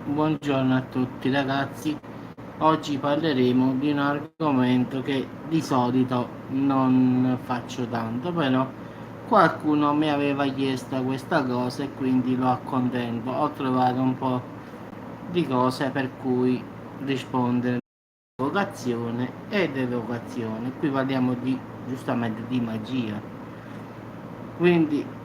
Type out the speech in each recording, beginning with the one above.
Buongiorno a tutti ragazzi, oggi parleremo di un argomento che di solito non faccio tanto, però qualcuno mi aveva chiesto questa cosa e quindi lo accontento. Ho trovato un po' di cose per cui rispondere: vocazione ed evocazione. Qui parliamo giustamente di magia. Quindi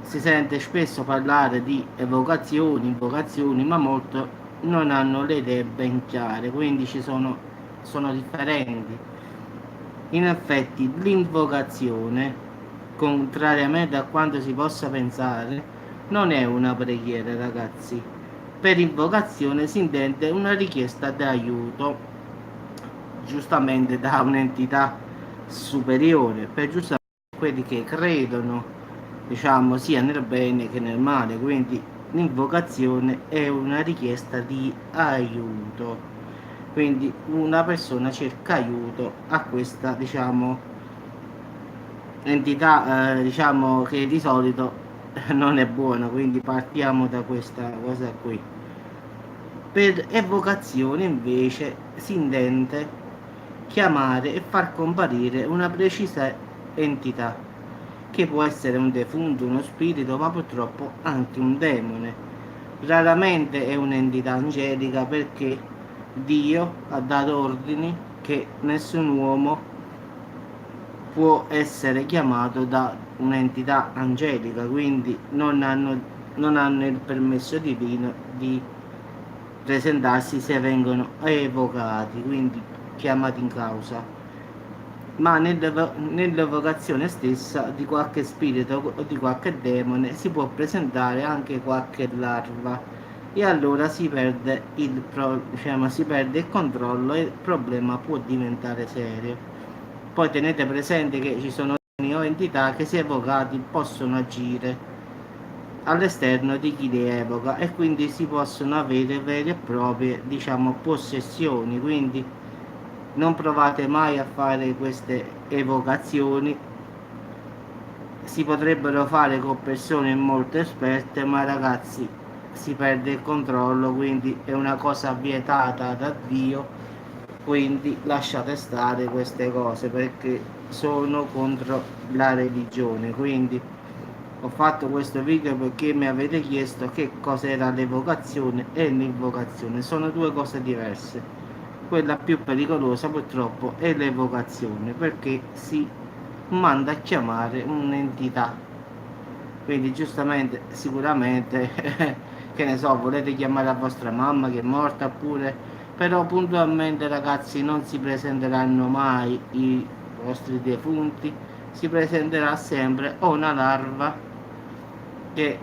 si sente spesso parlare di evocazioni, invocazioni, ma molto non hanno le idee ben chiare, quindi sono differenti. In effetti l'invocazione, contrariamente a quanto si possa pensare, non è una preghiera, ragazzi. Per invocazione si intende una richiesta di aiuto, giustamente da un'entità superiore, per giustamente quelli che credono, diciamo, sia nel bene che nel male. Quindi l'invocazione è una richiesta di aiuto, quindi una persona cerca aiuto a questa, diciamo, entità, diciamo, che di solito non è buona. Quindi partiamo da questa cosa qui. Per evocazione invece si intende chiamare e far comparire una precisa entità, che può essere un defunto, uno spirito, ma purtroppo anche un demone. Raramente è un'entità angelica, perché Dio ha dato ordini che nessun uomo può essere chiamato da un'entità angelica, quindi non hanno il permesso divino di presentarsi se vengono evocati, quindi chiamati in causa. Ma nell'evocazione stessa di qualche spirito o di qualche demone si può presentare anche qualche larva, e allora si perde il controllo e il problema può diventare serio. Poi tenete presente che ci sono o entità che, se evocati, possono agire all'esterno di chi li evoca, e quindi si possono avere vere e proprie, diciamo, possessioni. Quindi non provate mai a fare queste evocazioni. Si potrebbero fare con persone molto esperte, ma ragazzi, si perde il controllo, quindi è una cosa vietata da Dio. Quindi lasciate stare queste cose, perché sono contro la religione. Quindi ho fatto questo video perché mi avete chiesto che cos'era l'evocazione e l'invocazione. Sono due cose diverse. Quella più pericolosa purtroppo è l'evocazione, perché si manda a chiamare un'entità. Quindi giustamente, sicuramente, che ne so, volete chiamare la vostra mamma che è morta, oppure, però puntualmente ragazzi non si presenteranno mai i vostri defunti, si presenterà sempre o una larva che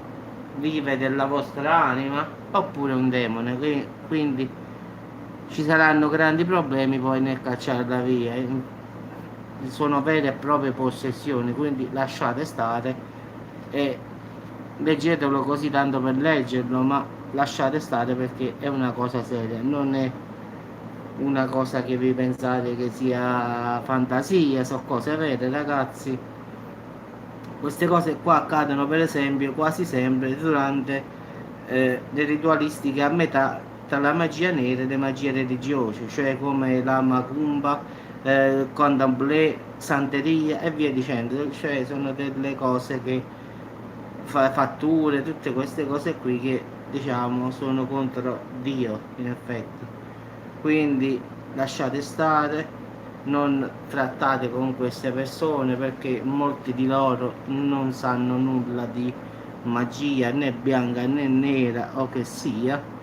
vive della vostra anima, oppure un demone. Quindi ci saranno grandi problemi poi nel cacciarla via. Sono vere e proprie possessioni, quindi lasciate stare e leggetelo così tanto per leggerlo, ma lasciate stare perché è una cosa seria, non è una cosa che vi pensate che sia fantasia. Sono cose vere, ragazzi. Queste cose qua accadono per esempio quasi sempre durante le ritualistiche a metà tra la magia nera e le magie religiose, cioè come la macumba, candomblé, santeria e via dicendo. Cioè sono delle cose che fatture, tutte queste cose qui che, diciamo, sono contro Dio in effetti. Quindi lasciate stare, non trattate con queste persone, perché molti di loro non sanno nulla di magia, né bianca né nera o che sia.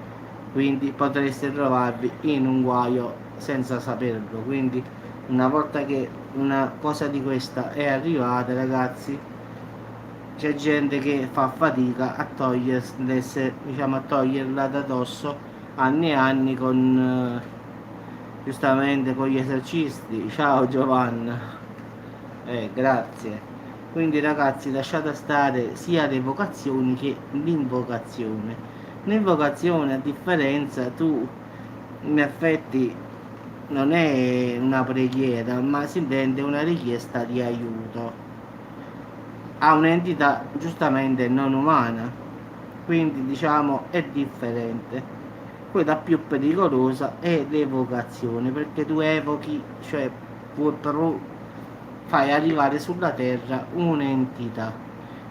Quindi potreste trovarvi in un guaio senza saperlo. Quindi una volta che una cosa di questa è arrivata, ragazzi, c'è gente che fa fatica a diciamo, a toglierla da dosso, anni e anni, con giustamente con gli esercizi. Ciao Giovanna, grazie. Quindi ragazzi, lasciate stare sia le vocazioni che l'invocazione. L'invocazione, a differenza, tu in effetti non è una preghiera, ma si intende una richiesta di aiuto a un'entità giustamente non umana, quindi diciamo è differente. Quella più pericolosa è l'evocazione, perché tu evochi, cioè fai arrivare sulla terra un'entità.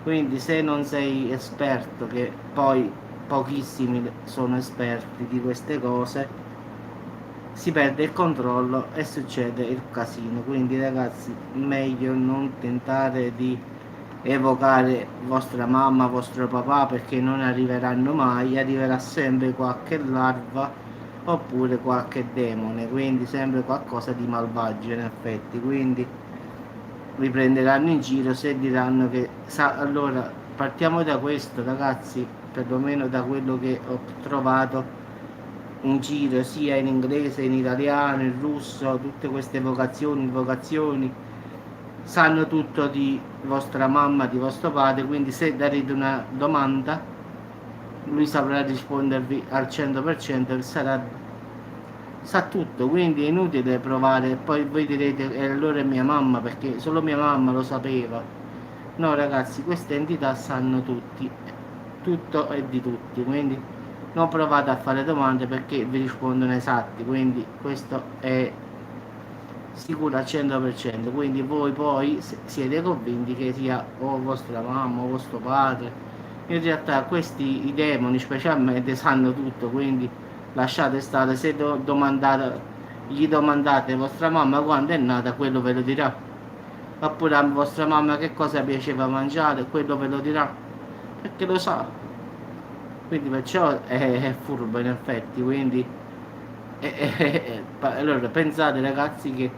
Quindi se non sei esperto, che poi pochissimi sono esperti di queste cose, si perde il controllo e succede il casino. Quindi ragazzi, meglio non tentare di evocare vostra mamma, vostro papà, perché non arriveranno mai, arriverà sempre qualche larva oppure qualche demone, quindi sempre qualcosa di malvagio in effetti. Quindi vi prenderanno in giro se diranno che allora partiamo da questo, ragazzi, perlomeno da quello che ho trovato in giro sia in inglese, in italiano, in russo, tutte queste vocazioni sanno tutto di vostra mamma, di vostro padre, quindi se darete una domanda lui saprà rispondervi al 100% e sa tutto, quindi è inutile provare. Poi voi direte allora è mia mamma, perché solo mia mamma lo sapeva. No ragazzi, queste entità sanno tutti, tutto è di tutti, quindi non provate a fare domande perché vi rispondono esatti, quindi questo è sicuro al 100%. Quindi voi poi siete convinti che sia o vostra mamma o vostro padre. In realtà questi i demoni specialmente sanno tutto, quindi lasciate stare. Se gli domandate a vostra mamma quando è nata, quello ve lo dirà, oppure a vostra mamma che cosa piaceva mangiare, quello ve lo dirà, perché lo sa. Quindi perciò è furbo in effetti. Quindi allora pensate ragazzi che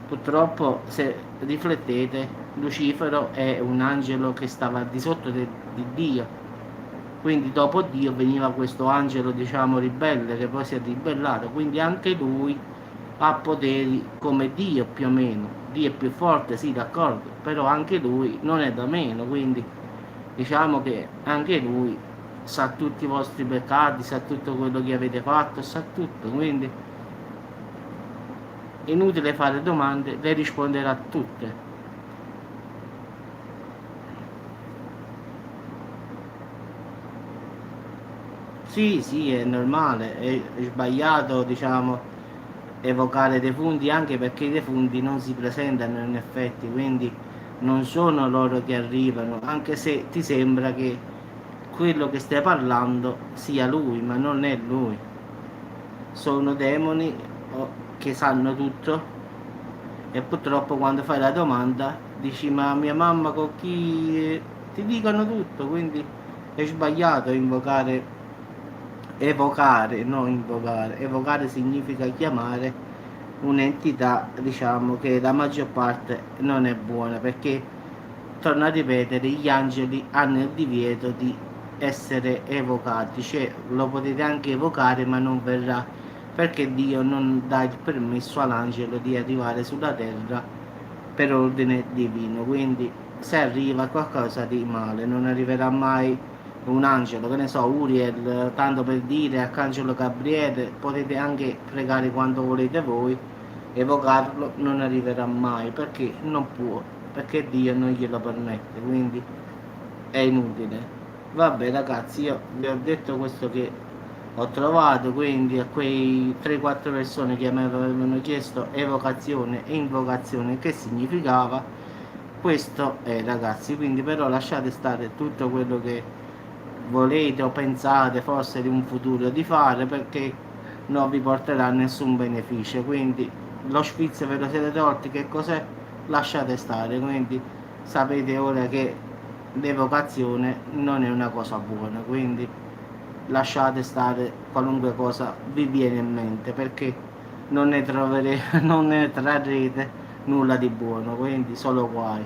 purtroppo, se riflettete, Lucifero è un angelo che stava al di sotto di Dio, quindi dopo Dio veniva questo angelo diciamo ribelle che poi si è ribellato, quindi anche lui ha poteri come Dio più o meno. Dio è più forte, sì, d'accordo, però anche lui non è da meno, quindi diciamo che anche lui sa tutti i vostri peccati, sa tutto quello che avete fatto, sa tutto, quindi è inutile fare domande, lei risponderà a tutte. Sì, sì, è normale, è sbagliato, diciamo, evocare defunti, anche perché i defunti non si presentano in effetti, quindi non sono loro che arrivano, anche se ti sembra che quello che stai parlando sia lui, ma non è lui. Sono demoni che sanno tutto e purtroppo quando fai la domanda dici ma mia mamma con chi ti dicono tutto, quindi è sbagliato evocare, non invocare. Evocare significa chiamare un'entità, diciamo, che la maggior parte non è buona, perché, torno a ripetere, gli angeli hanno il divieto di essere evocati, cioè lo potete anche evocare ma non verrà, perché Dio non dà il permesso all'angelo di arrivare sulla terra per ordine divino. Quindi se arriva qualcosa di male non arriverà mai un angelo, che ne so, Uriel, tanto per dire, Arcangelo Gabriele, potete anche pregare quando volete voi, evocarlo, non arriverà mai, perché non può, perché Dio non glielo permette, quindi è inutile. Vabbè ragazzi, io vi ho detto questo che ho trovato, quindi a quei 3-4 persone che mi avevano chiesto evocazione e invocazione che significava, questo è ragazzi. Quindi però lasciate stare tutto quello che volete o pensate forse di un futuro di fare, perché non vi porterà nessun beneficio. Quindi lo sfizio ve lo siete tolti, che cos'è? Lasciate stare. Quindi sapete ora che l'evocazione non è una cosa buona, quindi lasciate stare qualunque cosa vi viene in mente, perché non ne trarrete nulla di buono, quindi solo guai.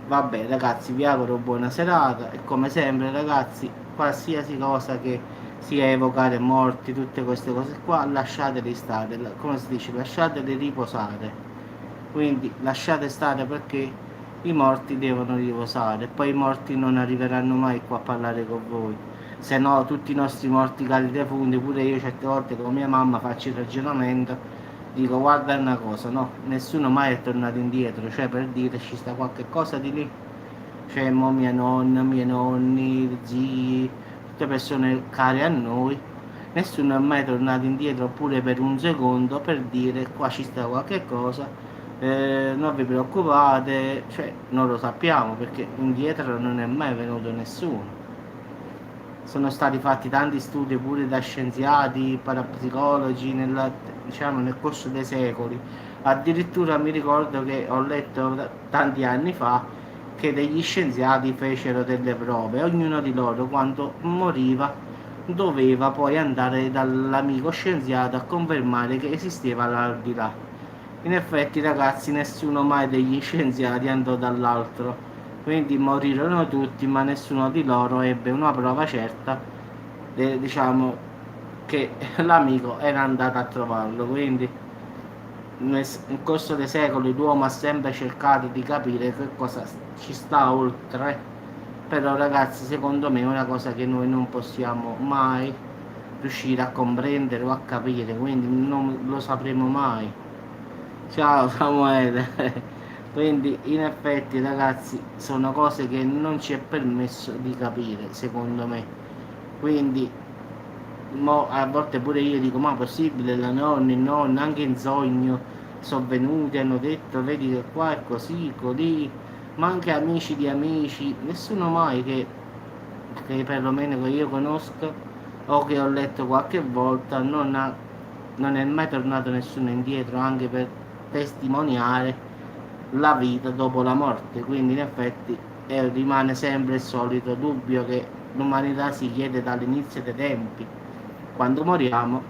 Vabbè ragazzi, vi auguro buona serata e come sempre ragazzi, qualsiasi cosa che sia evocare morti, tutte queste cose qua, lasciateli stare, come si dice, lasciateli riposare. Quindi lasciate stare, perché i morti devono riposare, poi i morti non arriveranno mai qua a parlare con voi. Se no tutti i nostri morti cari defunti, pure io certe volte con mia mamma faccio il ragionamento, dico guarda una cosa, no, nessuno mai è tornato indietro, cioè per dire ci sta qualche cosa di lì, cioè mia nonna, miei nonni, zii, tutte persone care a noi nessuno è mai tornato indietro pure per un secondo per dire qua ci sta qualche cosa, non vi preoccupate, cioè non lo sappiamo perché indietro non è mai venuto nessuno. Sono stati fatti tanti studi pure da scienziati, parapsicologi diciamo, nel corso dei secoli. Addirittura mi ricordo che ho letto tanti anni fa che degli scienziati fecero delle prove, ognuno di loro quando moriva doveva poi andare dall'amico scienziato a confermare che esisteva l'aldilà. In effetti, ragazzi, nessuno mai degli scienziati andò dall'altro, quindi morirono tutti, ma nessuno di loro ebbe una prova certa, diciamo, che l'amico era andato a trovarlo. Quindi nel corso dei secoli l'uomo ha sempre cercato di capire che cosa ci sta oltre, però ragazzi secondo me è una cosa che noi non possiamo mai riuscire a comprendere o a capire, quindi non lo sapremo mai. Ciao Samuele. Quindi in effetti ragazzi sono cose che non ci è permesso di capire secondo me. Quindi a volte pure io dico ma possibile, la nonna, il nonno anche in sogno sono venuti, hanno detto vedi che qua è così, così, ma anche amici di amici, nessuno mai che perlomeno che io conosco o che ho letto qualche volta non è mai tornato nessuno indietro anche per testimoniare la vita dopo la morte. Quindi in effetti rimane sempre il solito dubbio che l'umanità si chiede dall'inizio dei tempi: quando moriamo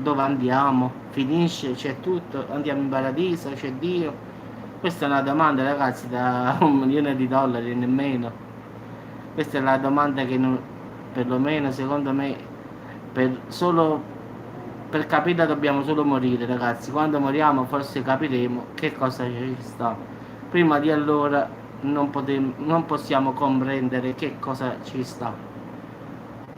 dove andiamo? Finisce? C'è tutto? Andiamo in paradiso? C'è Dio? Questa è una domanda ragazzi da $1 milione nemmeno. Questa è la domanda che non, perlomeno secondo me, solo per capirla dobbiamo solo morire ragazzi. Quando moriamo forse capiremo che cosa ci sta. Prima di allora non possiamo comprendere che cosa ci sta.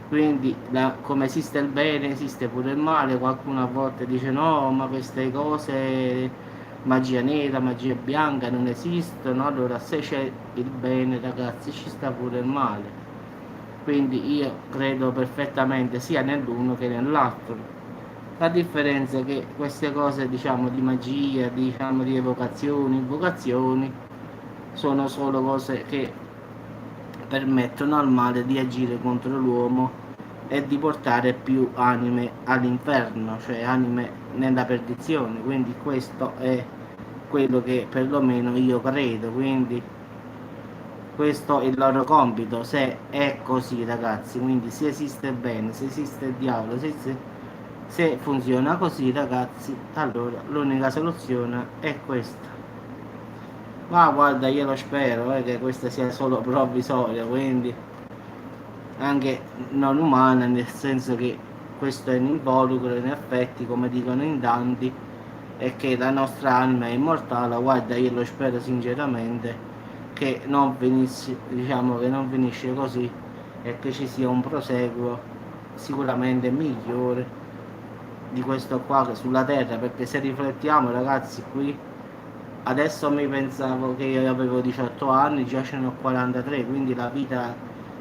Quindi come esiste il bene esiste pure il male. Qualcuno a volte dice no, ma queste cose, magia nera, magia bianca non esistono. Allora se c'è il bene ragazzi ci sta pure il male. Quindi io credo perfettamente sia nell'uno che nell'altro. La differenza è che queste cose, diciamo, di magia, diciamo, di evocazioni, invocazioni, sono solo cose che permettono al male di agire contro l'uomo e di portare più anime all'inferno, cioè anime nella perdizione. Quindi questo è quello che perlomeno io credo. Quindi questo è il loro compito, se è così ragazzi. Quindi se esiste il bene, se esiste il diavolo, se funziona così ragazzi, allora l'unica soluzione è questa. Ma guarda, io lo spero che questa sia solo provvisoria, quindi anche non umana, nel senso che questo è un involucro in effetti, come dicono in tanti, e che la nostra anima è immortale. Guarda, io lo spero sinceramente che non finisce, diciamo che non finisce così e che ci sia un proseguo sicuramente migliore di questo qua sulla terra, perché se riflettiamo ragazzi qui adesso mi pensavo che io avevo 18 anni, già ce ne ho 43, quindi la vita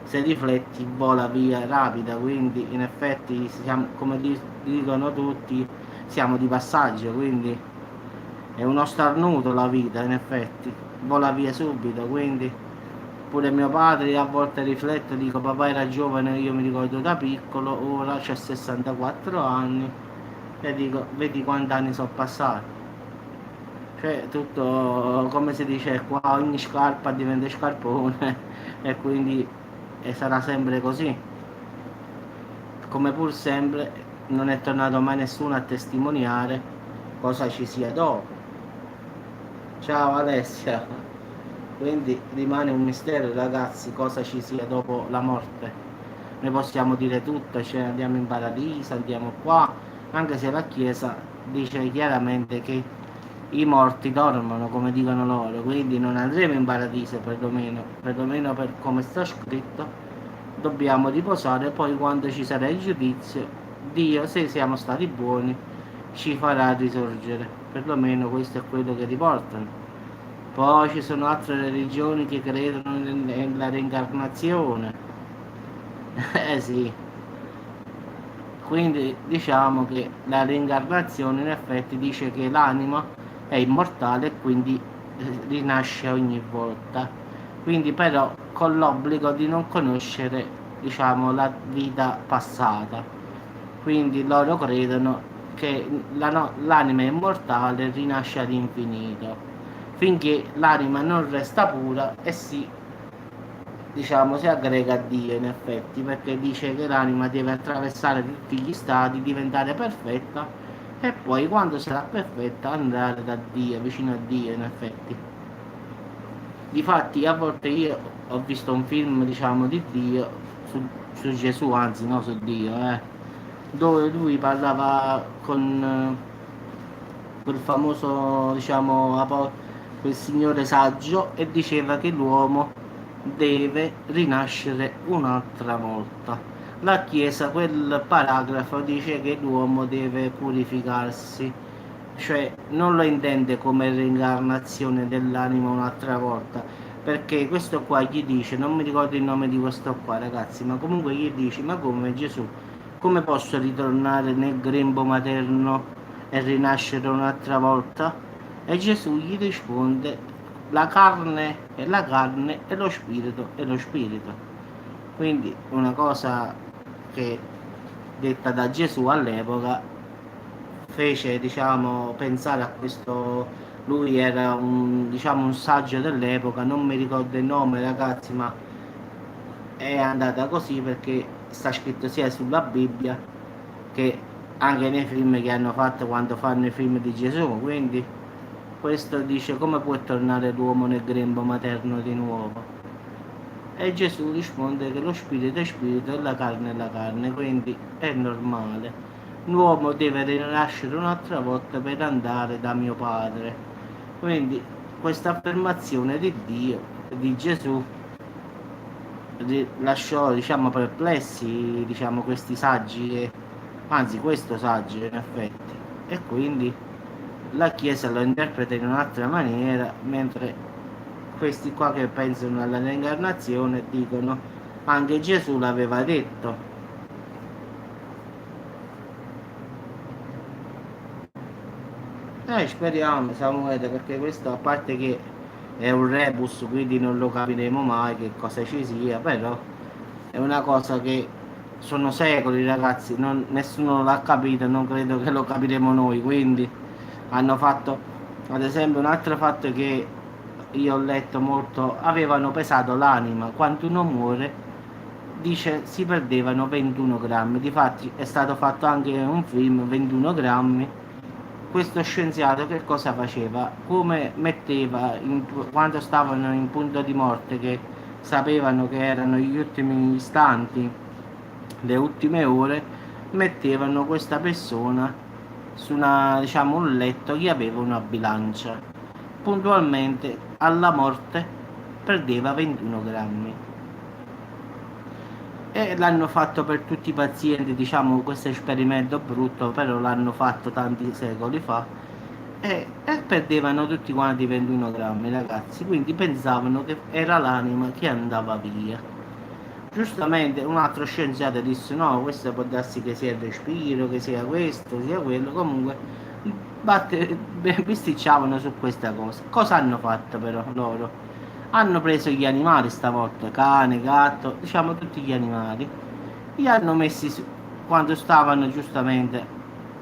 se rifletti vola via rapida. Quindi in effetti siamo, come dicono tutti, siamo di passaggio, quindi è uno starnuto la vita, in effetti vola via subito. Quindi pure mio padre a volte rifletto, dico papà era giovane, io mi ricordo da piccolo, ora c'è 64 anni e dico vedi quanti anni sono passati. Cioè tutto, come si dice qua, ogni scarpa diventa scarpone e quindi sarà sempre così. Come pur sempre non è tornato mai nessuno a testimoniare cosa ci sia dopo. Ciao Alessia. Quindi rimane un mistero ragazzi cosa ci sia dopo la morte. Noi possiamo dire tutto, cioè andiamo in paradiso, andiamo qua, anche se la Chiesa dice chiaramente che i morti dormono, come dicono loro, quindi non andremo in paradiso perlomeno per come sta scritto, dobbiamo riposare, poi quando ci sarà il giudizio, Dio, se siamo stati buoni, ci farà risorgere, perlomeno questo è quello che riportano. Poi ci sono altre religioni che credono nella reincarnazione. Sì, Quindi diciamo che la reincarnazione in effetti dice che l'anima è immortale e quindi rinasce ogni volta. Quindi però con l'obbligo di non conoscere, diciamo, la vita passata. Quindi loro credono che l'anima è immortale e rinasce all'infinito finché l'anima non resta pura e si aggrega a Dio in effetti, perché dice che l'anima deve attraversare tutti gli stati, diventare perfetta e poi quando sarà perfetta andare da Dio, vicino a Dio in effetti. Difatti a volte io ho visto un film diciamo di Dio, su Gesù, anzi no su Dio, dove lui parlava con quel famoso diciamo quel signore saggio e diceva che l'uomo deve rinascere un'altra volta. La Chiesa, quel paragrafo dice che l'uomo deve purificarsi, cioè non lo intende come reincarnazione dell'anima un'altra volta, perché questo qua gli dice, non mi ricordo il nome di questo qua ragazzi, ma comunque gli dice, ma come Gesù, come posso ritornare nel grembo materno e rinascere un'altra volta? E Gesù gli risponde, la carne è la carne e lo spirito è lo spirito. Quindi una cosa che detta da Gesù all'epoca fece diciamo pensare a questo, lui era un saggio dell'epoca, non mi ricordo il nome ragazzi, ma è andata così perché sta scritto sia sulla Bibbia che anche nei film che hanno fatto quando fanno i film di Gesù. Quindi questo dice, come può tornare l'uomo nel grembo materno di nuovo? E Gesù risponde che lo spirito è spirito e la carne è la carne, quindi è normale. L'uomo deve rinascere un'altra volta per andare da mio padre. Quindi questa affermazione di Dio, di Gesù, lasciò diciamo perplessi diciamo questi saggi, anzi questo saggio in effetti, e quindi la Chiesa lo interpreta in un'altra maniera, mentre questi qua che pensano alla reincarnazione dicono anche Gesù l'aveva detto. Speriamo Samuele, perché questo a parte che è un rebus, quindi non lo capiremo mai che cosa ci sia, però è una cosa che sono secoli ragazzi, nessuno l'ha capito, non credo che lo capiremo noi, quindi hanno fatto, ad esempio un altro fatto che io ho letto molto, avevano pesato l'anima, quando uno muore dice si perdevano 21 grammi, difatti è stato fatto anche un film 21 grammi. Questo scienziato che cosa faceva? Come metteva quando stavano in punto di morte, che sapevano che erano gli ultimi istanti, le ultime ore, mettevano questa persona su diciamo, un letto che aveva una bilancia. Puntualmente alla morte perdeva 21 grammi. E l'hanno fatto per tutti i pazienti, diciamo questo esperimento brutto, però l'hanno fatto tanti secoli fa e perdevano tutti quanti 21 grammi ragazzi, quindi pensavano che era l'anima che andava via. Giustamente un altro scienziato disse no, questo può darsi che sia il respiro, che sia questo, sia quello, comunque bisticciavano su questa cosa. Cosa hanno fatto però loro? Hanno preso gli animali stavolta, cane, gatto, diciamo tutti gli animali, li hanno messi quando stavano giustamente,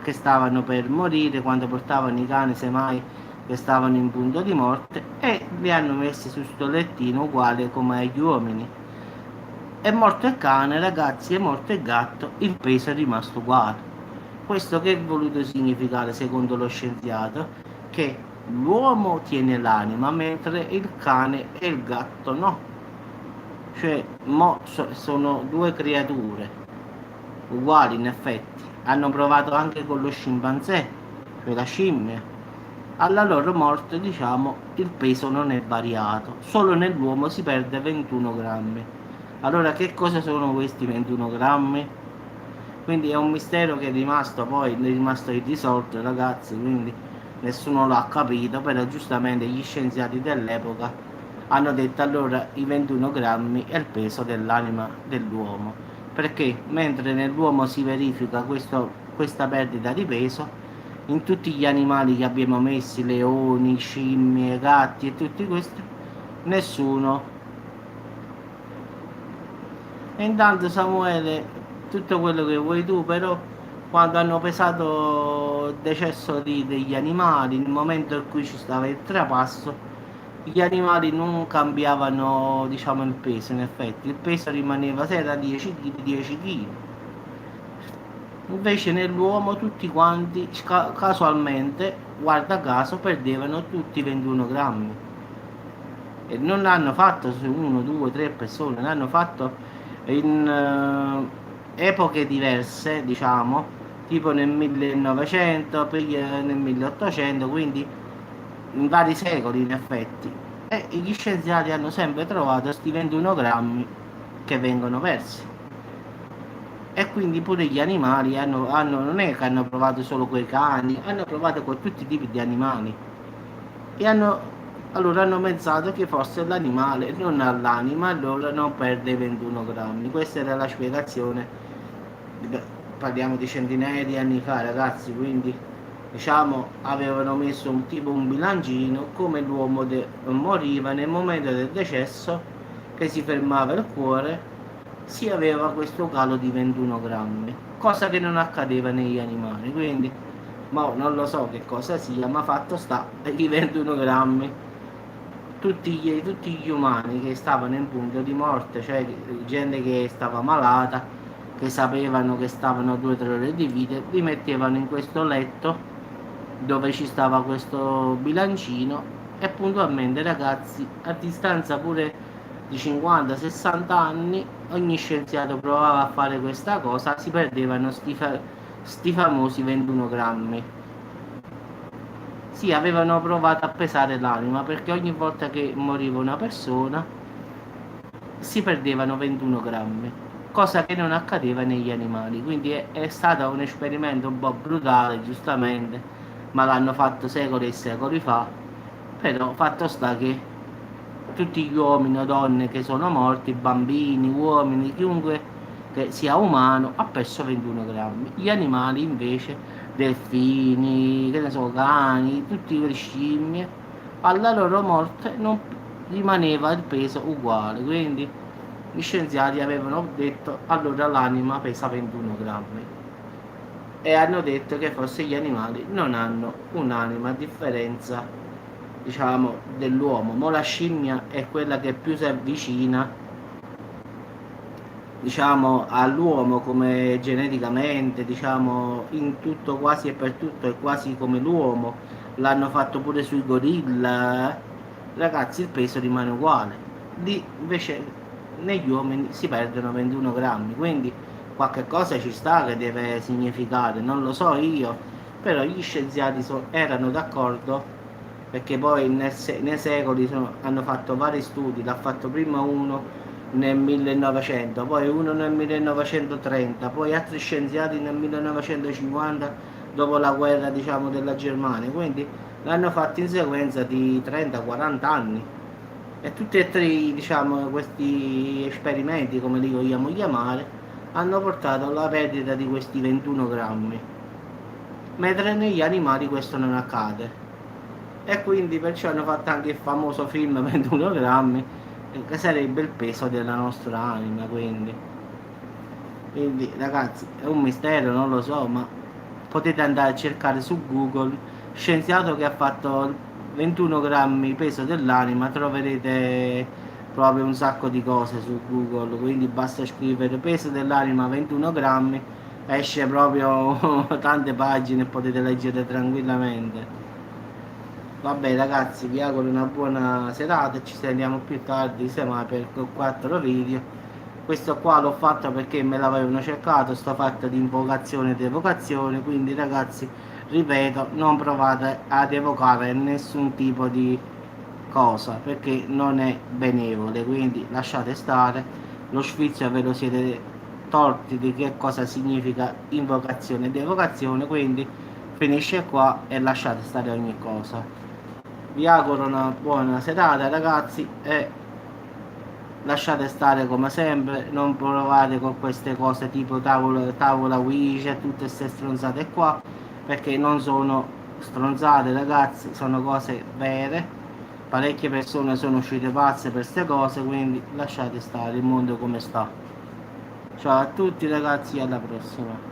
che stavano per morire, quando portavano i cani semmai che stavano in punto di morte, e li hanno messi su sto lettino uguale come agli uomini. È morto il cane ragazzi, è morto il gatto, il peso è rimasto uguale. Questo che è voluto significare secondo lo scienziato? Che l'uomo tiene l'anima mentre il cane e il gatto no. Cioè sono due creature uguali in effetti. Hanno provato anche con lo scimpanzé, cioè la scimmia. Alla loro morte diciamo il peso non è variato, solo nell'uomo si perde 21 grammi. Allora che cosa sono questi 21 grammi? Quindi è un mistero che è rimasto poi, è rimasto irrisolto ragazzi, quindi nessuno l'ha capito, però giustamente gli scienziati dell'epoca hanno detto allora i 21 grammi è il peso dell'anima dell'uomo. perché mentre nell'uomo si verifica questa perdita di peso, in tutti gli animali che abbiamo messi, leoni, scimmie, gatti e tutti questi, nessuno. E intanto Samuele, tutto quello che vuoi tu, però quando hanno pesato il decesso degli animali, nel momento in cui ci stava il trapasso, gli animali non cambiavano, diciamo, il peso, in effetti, il peso rimaneva, se era 10 kg, 10 kg. Invece nell'uomo tutti quanti, casualmente, guarda caso, perdevano tutti 21 grammi. E non l'hanno fatto su uno, due, tre persone, l'hanno fatto in epoche diverse, diciamo, tipo nel 1900, poi nel 1800, quindi in vari secoli in effetti. E gli scienziati hanno sempre trovato questi 21 grammi che vengono persi. E quindi pure gli animali non è che hanno provato solo coi cani, hanno provato con tutti i tipi di animali. E allora hanno pensato che fosse l'animale, non all'anima, allora non perde 21 grammi. Questa era la spiegazione. Parliamo di centinaia di anni fa, ragazzi, quindi diciamo avevano messo un bilancino come l'uomo moriva nel momento del decesso, che si fermava il cuore, si aveva questo calo di 21 grammi, cosa che non accadeva negli animali. Quindi non lo so che cosa sia, ma fatto sta i 21 grammi. Tutti gli umani che stavano in punto di morte, cioè gente che stava malata, che sapevano che stavano 2 o 3 ore di vita, li mettevano in questo letto dove ci stava questo bilancino, e puntualmente, ragazzi, a distanza pure di 50-60 anni, ogni scienziato provava a fare questa cosa, si perdevano sti famosi 21 grammi. Sì, avevano provato a pesare l'anima, perché ogni volta che moriva una persona si perdevano 21 grammi, cosa che non accadeva negli animali. Quindi è stato un esperimento un po' brutale, giustamente, ma l'hanno fatto secoli e secoli fa. Però fatto sta che tutti gli uomini o donne che sono morti, bambini, uomini, chiunque che sia umano, ha perso 21 grammi. Gli animali invece, delfini, che ne so, cani, tutte le scimmie, alla loro morte non rimaneva il peso uguale. Quindi gli scienziati avevano detto allora l'anima pesa 21 grammi, e hanno detto che forse gli animali non hanno un'anima, a differenza, diciamo, dell'uomo. Ma la scimmia è quella che più si avvicina, diciamo, all'uomo come geneticamente, diciamo, in tutto quasi e per tutto è quasi come l'uomo. L'hanno fatto pure sui gorilla. Ragazzi, il peso rimane uguale. Lì invece negli uomini si perdono 21 grammi, quindi qualche cosa ci sta che deve significare, non lo so io, però gli scienziati erano d'accordo, perché poi nei secoli hanno fatto vari studi. L'ha fatto prima uno nel 1900, poi uno nel 1930, poi altri scienziati nel 1950, dopo la guerra, diciamo, della Germania. Quindi l'hanno fatto in sequenza di 30-40 anni, e tutti e tre, diciamo, questi esperimenti, come li vogliamo chiamare, hanno portato alla perdita di questi 21 grammi, mentre negli animali questo non accade. E quindi perciò hanno fatto anche il famoso film 21 grammi, che sarebbe il peso della nostra anima. Quindi ragazzi, è un mistero, non lo so, ma potete andare a cercare su Google scienziato che ha fatto 21 grammi peso dell'anima, troverete proprio un sacco di cose su Google. Quindi basta scrivere peso dell'anima 21 grammi, esce proprio tante pagine e potete leggere tranquillamente. Vabbè ragazzi, vi auguro una buona serata, ci sentiamo più tardi semmai per 4 video. Questo qua l'ho fatto perché me l'avevano cercato, sto fatto di invocazione ed evocazione, quindi ragazzi, ripeto, non provate ad evocare nessun tipo di cosa, perché non è benevole, quindi lasciate stare. Lo sfizio ve lo siete tolti di che cosa significa invocazione ed evocazione, quindi finisce qua e lasciate stare ogni cosa. Vi auguro una buona serata ragazzi, e lasciate stare come sempre, non provate con queste cose tipo tavola Ouija, tutte queste stronzate qua, perché non sono stronzate ragazzi, sono cose vere. Parecchie persone sono uscite pazze per queste cose, quindi lasciate stare il mondo come sta. Ciao a tutti ragazzi, alla prossima.